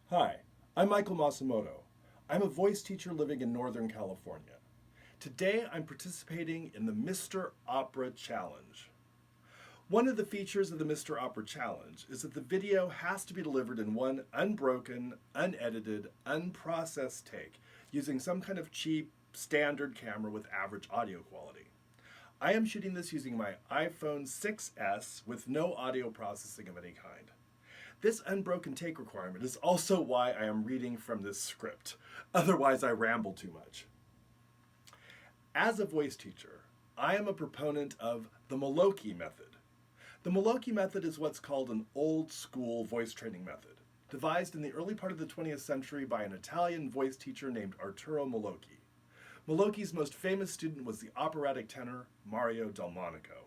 Hi, I'm Michael Masumoto. I'm a voice teacher living in Northern California. Today I'm participating in the Mr. Opera Challenge. One of the features of the Mr. Opera Challenge is that the video has to be delivered in one unbroken, unedited, unprocessed take using some kind of cheap, standard camera with average audio quality. I am shooting this using my iPhone 6S with no audio processing of any kind. This unbroken take requirement is also why I am reading from this script. Otherwise, I ramble too much. As a voice teacher, I am a proponent of the Melocchi Method. The Melocchi Method is what's called an old school voice training method, devised in the early part of the 20th century by an Italian voice teacher named Arturo Melocchi. Melocchi's most famous student was the operatic tenor Mario Delmonico.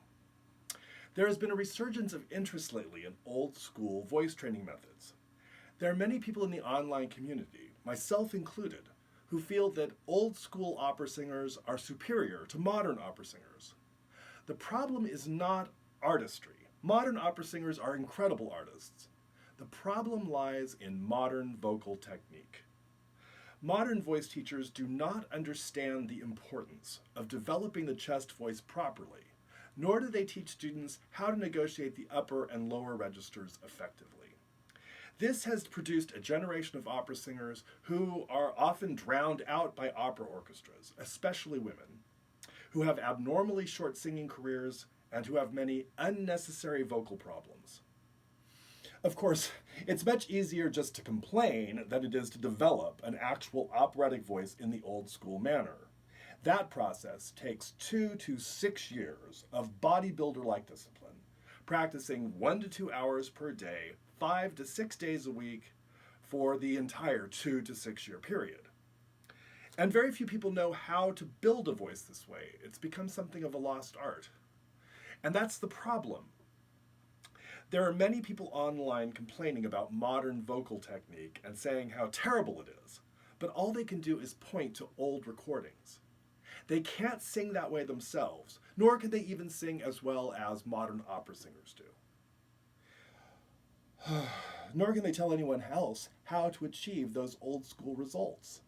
There has been a resurgence of interest lately in old school voice training methods. There are many people in the online community, myself included, who feel that old school opera singers are superior to modern opera singers. The problem is not artistry. Modern opera singers are incredible artists. The problem lies in modern vocal technique. Modern voice teachers do not understand the importance of developing the chest voice properly, nor do they teach students how to negotiate the upper and lower registers effectively. This has produced a generation of opera singers who are often drowned out by opera orchestras, especially women, who have abnormally short singing careers and who have many unnecessary vocal problems. Of course, it's much easier just to complain than it is to develop an actual operatic voice in the old school manner. That process takes 2 to 6 years of bodybuilder-like discipline, practicing 1 to 2 hours per day, 5 to 6 days a week for the entire 2 to 6 year period. And very few people know how to build a voice this way. It's become something of a lost art. And that's the problem. There are many people online complaining about modern vocal technique and saying how terrible it is, but all they can do is point to old recordings. They can't sing that way themselves, nor can they even sing as well as modern opera singers do. Nor can they tell anyone else how to achieve those old school results.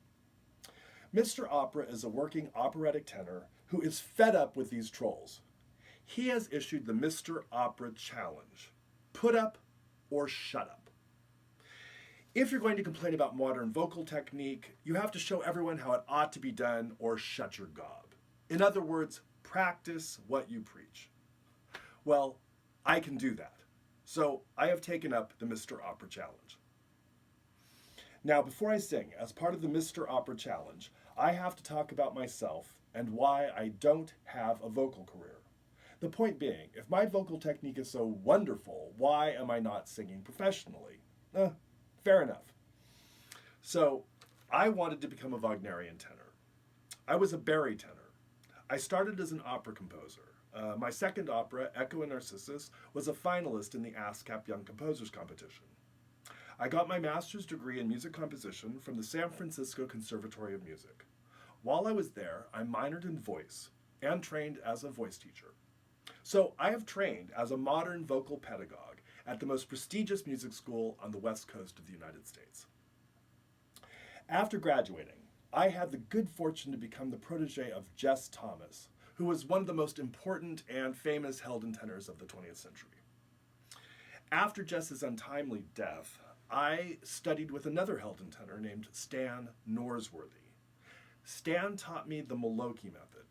Mr. Opera is a working operatic tenor who is fed up with these trolls. He has issued the Mr. Opera Challenge. Put up or shut up. If you're going to complain about modern vocal technique, you have to show everyone how it ought to be done or shut your gob. In other words, practice what you preach. Well, I can do that. So I have taken up the Mr. Opera Challenge. Now, before I sing, as part of the Mr. Opera Challenge, I have to talk about myself and why I don't have a vocal career. The point being, if my vocal technique is so wonderful, why am I not singing professionally? Fair enough. So, I wanted to become a Wagnerian tenor. I was a bari tenor. I started as an opera composer. My second opera, Echo and Narcissus, was a finalist in the ASCAP Young Composers Competition. I got my master's degree in music composition from the San Francisco Conservatory of Music. While I was there, I minored in voice and trained as a voice teacher. So I have trained as a modern vocal pedagogue at the most prestigious music school on the west coast of the United States. After graduating, I had the good fortune to become the protege of Jess Thomas, who was one of the most important and famous Helden tenors of the 20th century. After Jess's untimely death, I studied with another Helden tenor named Stan Norsworthy. Stan taught me the Melocchi Method.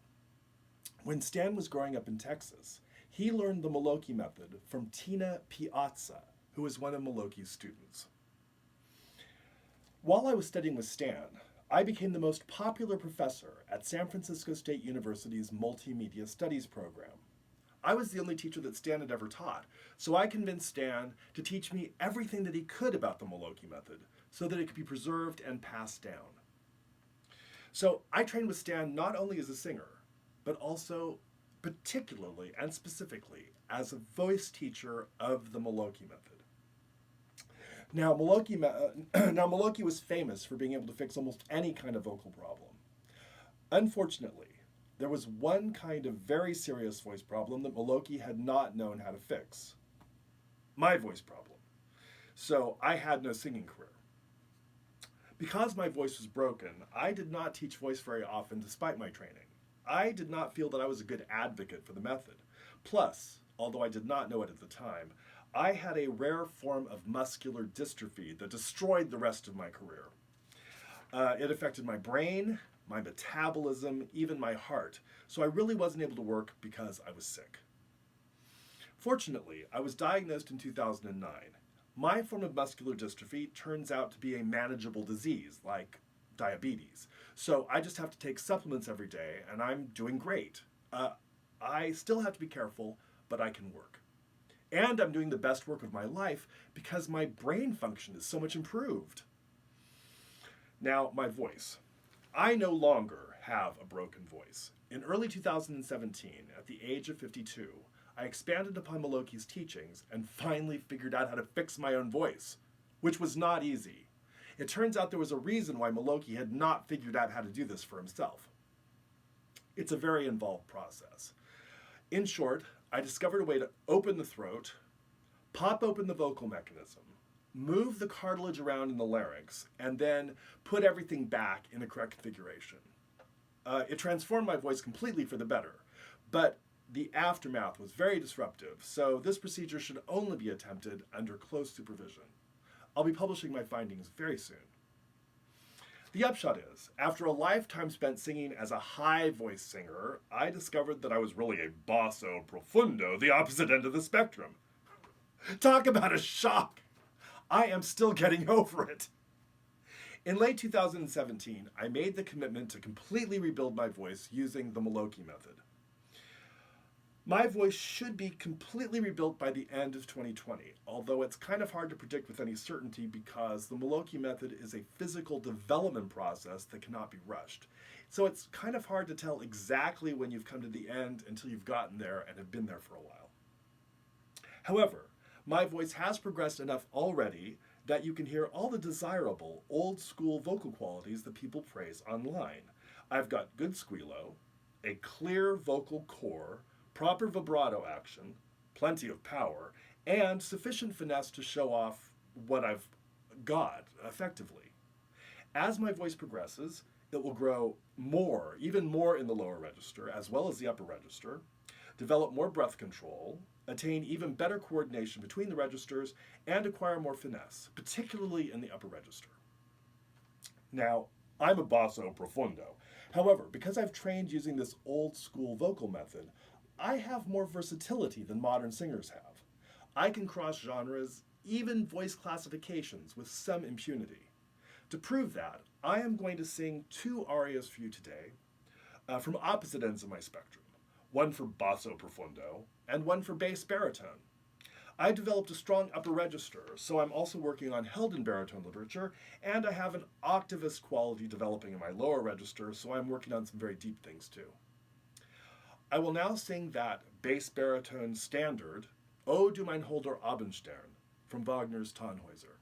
When Stan was growing up in Texas, he learned the Melocchi Method from Tina Piazza, who was one of Melocchi's students. While I was studying with Stan, I became the most popular professor at San Francisco State University's Multimedia Studies program. I was the only teacher that Stan had ever taught, so I convinced Stan to teach me everything that he could about the Melocchi Method so that it could be preserved and passed down. So I trained with Stan not only as a singer, but also particularly and specifically as a voice teacher of the Melocchi Method. Now, Melocchi was famous for being able to fix almost any kind of vocal problem. Unfortunately, there was one kind of very serious voice problem that Melocchi had not known how to fix. My voice problem. So I had no singing career. Because my voice was broken, I did not teach voice very often despite my training. I did not feel that I was a good advocate for the method. Plus, although I did not know it at the time, I had a rare form of muscular dystrophy that destroyed the rest of my career. It affected my brain, my metabolism, even my heart, so I really wasn't able to work because I was sick. Fortunately, I was diagnosed in 2009. My form of muscular dystrophy turns out to be a manageable disease, like diabetes. So I just have to take supplements every day, and I'm doing great. I still have to be careful, but I can work. And I'm doing the best work of my life because my brain function is so much improved. Now, my voice. I no longer have a broken voice. In early 2017, at the age of 52, I expanded upon Melocchi's teachings and finally figured out how to fix my own voice, which was not easy. It turns out there was a reason why Melocchi had not figured out how to do this for himself. It's a very involved process. In short, I discovered a way to open the throat, pop open the vocal mechanism, move the cartilage around in the larynx, and then put everything back in the correct configuration. It transformed my voice completely for the better, but the aftermath was very disruptive, so this procedure should only be attempted under close supervision. I'll be publishing my findings very soon. The upshot is, after a lifetime spent singing as a high voice singer, I discovered that I was really a basso profondo, the opposite end of the spectrum. Talk about a shock! I am still getting over it. In late 2017, I made the commitment to completely rebuild my voice using the Melocchi Method. My voice should be completely rebuilt by the end of 2020, although it's kind of hard to predict with any certainty because the Melocchi Method is a physical development process that cannot be rushed. So it's kind of hard to tell exactly when you've come to the end until you've gotten there and have been there for a while. However, my voice has progressed enough already that you can hear all the desirable old-school vocal qualities that people praise online. I've got good squillo, a clear vocal core, proper vibrato action, plenty of power, and sufficient finesse to show off what I've got effectively. As my voice progresses, it will grow more, even more in the lower register as well as the upper register, develop more breath control, attain even better coordination between the registers, and acquire more finesse, particularly in the upper register. Now, I'm a basso profondo. However, because I've trained using this old school vocal method, I have more versatility than modern singers have. I can cross genres, even voice classifications, with some impunity. To prove that, I am going to sing two arias for you today from opposite ends of my spectrum, one for basso profondo and one for bass-baritone. I developed a strong upper register, so I'm also working on held in baritone literature, and I have an octavist quality developing in my lower register, so I'm working on some very deep things too. I will now sing that bass-baritone standard, O du Mein Holder Abendstern, from Wagner's Tannhäuser.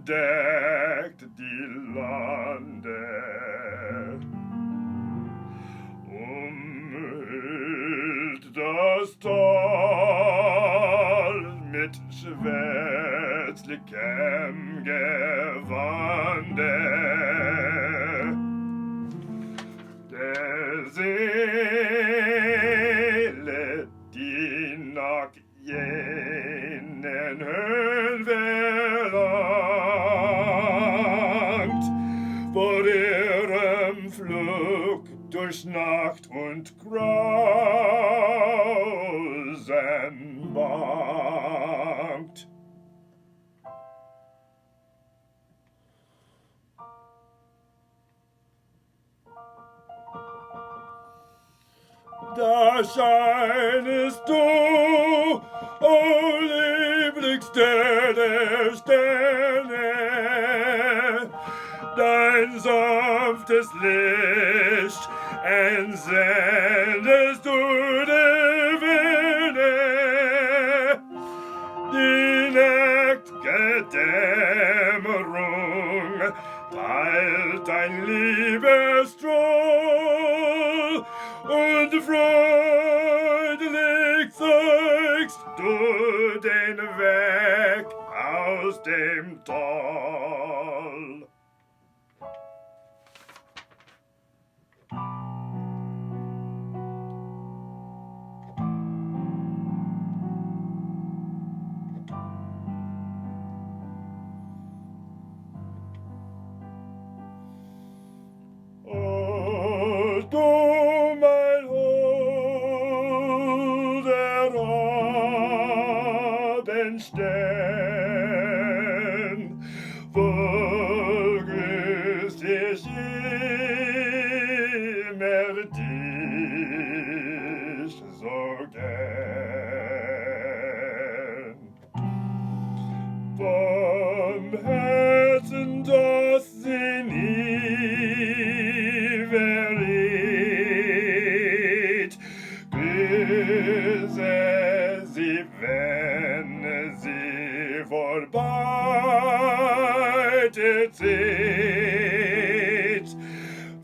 Deckt die Lande, umhüllt das Tal mit schwärzlichem Gewande. Der Seele, die nach jenen Höhen vor ihrem Flug durch Nacht und Grausen bangt. Da scheinest du, o lieblichster der Sterne, dein sanftes Licht entsendest du der Welt. wird ein Liebesstroll und freudig zeigst du den Weg aus dem Tal. Du, mein Holder Abendstern, vergrüßt ich immer dich so gern. Vom Herzen, das sie nie verriet, grüße sie, wenn sie vorbeizieht,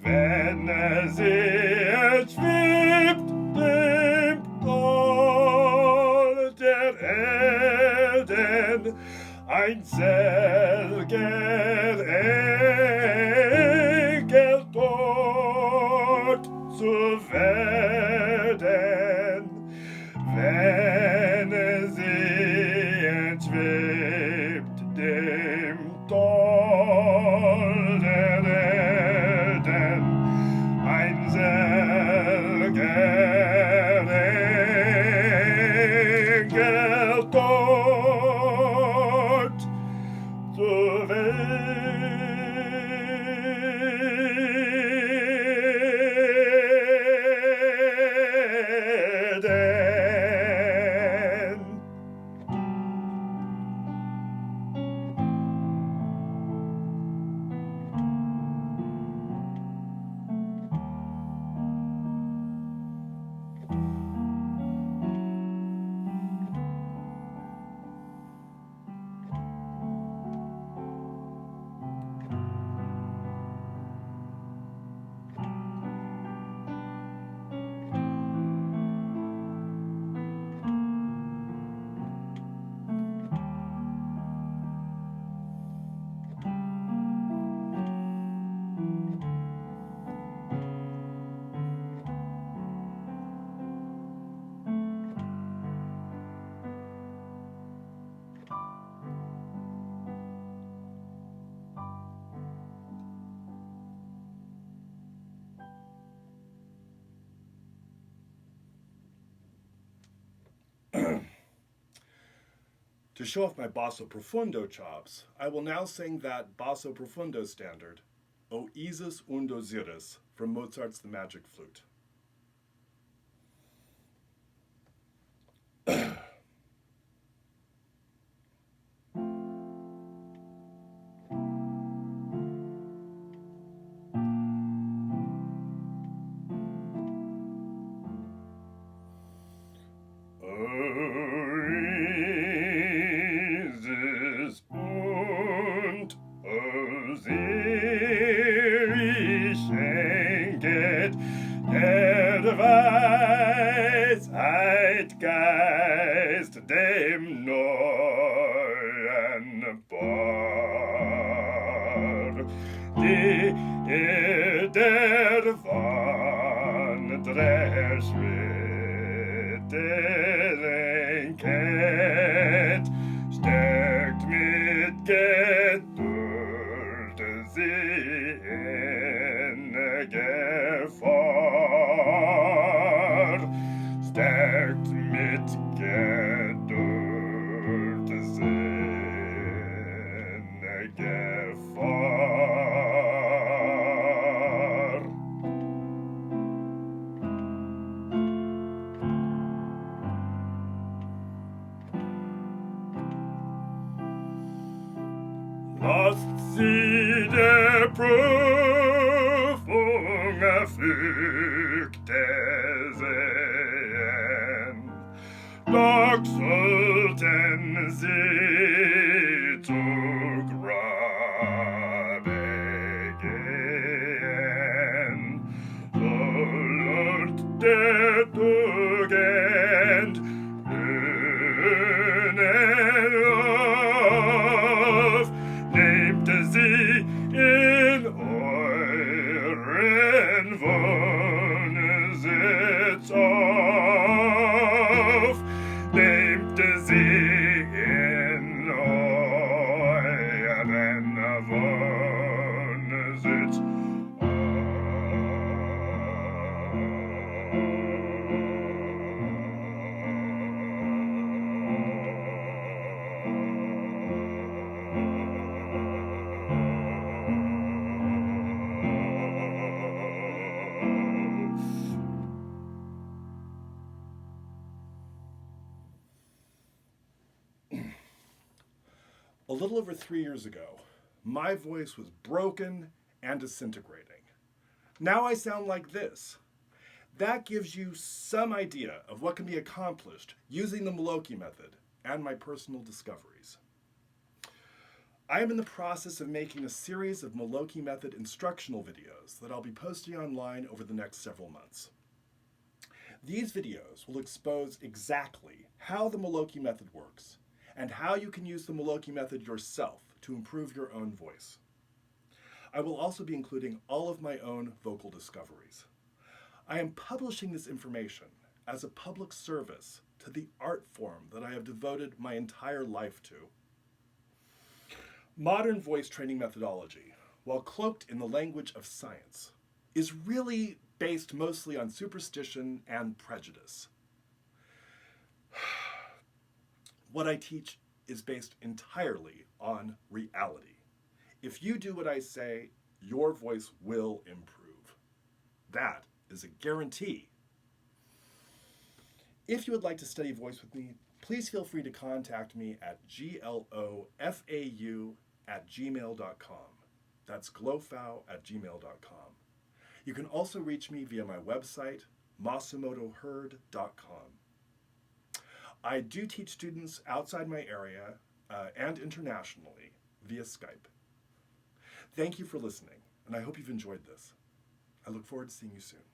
wenn sie entschwebt dem Tal der Erden, ein selger Engel dort zu werden, wenn sie entschwebt dem Tal der Erden, ein selger Engel dort zu werden. To show off my basso profondo chops, I will now sing that basso profondo standard, O Isis und Osiris, from Mozart's The Magic Flute. Isis und Osiris schenket der Weisheit Geist dem neuen Paar, die der Wanderer Schritte lenket, stärkt mit Geduld sie in Gefahr, stärkt mit Geduld sie in Gefahr. Lasst sie der Prüfung erfügte sehen, doch sollten sie zu Grabe gehen. es auf, nehmt sie in euren Wohnsitz A little over 3 years ago, my voice was broken and disintegrating. Now I sound like this. That gives you some idea of what can be accomplished using the Melocchi Method and my personal discoveries. I am in the process of making a series of Melocchi Method instructional videos that I'll be posting online over the next several months. These videos will expose exactly how the Melocchi Method works and how you can use the Melocchi Method yourself to improve your own voice. I will also be including all of my own vocal discoveries. I am publishing this information as a public service to the art form that I have devoted my entire life to. Modern voice training methodology, while cloaked in the language of science, is really based mostly on superstition and prejudice. What I teach is based entirely on reality. If you do what I say, your voice will improve. That is a guarantee. If you would like to study voice with me, please feel free to contact me at glofau@gmail.com. That's glofau@gmail.com. You can also reach me via my website, masumotoherd.com. I do teach students outside my area and internationally via Skype. Thank you for listening, and I hope you've enjoyed this. I look forward to seeing you soon.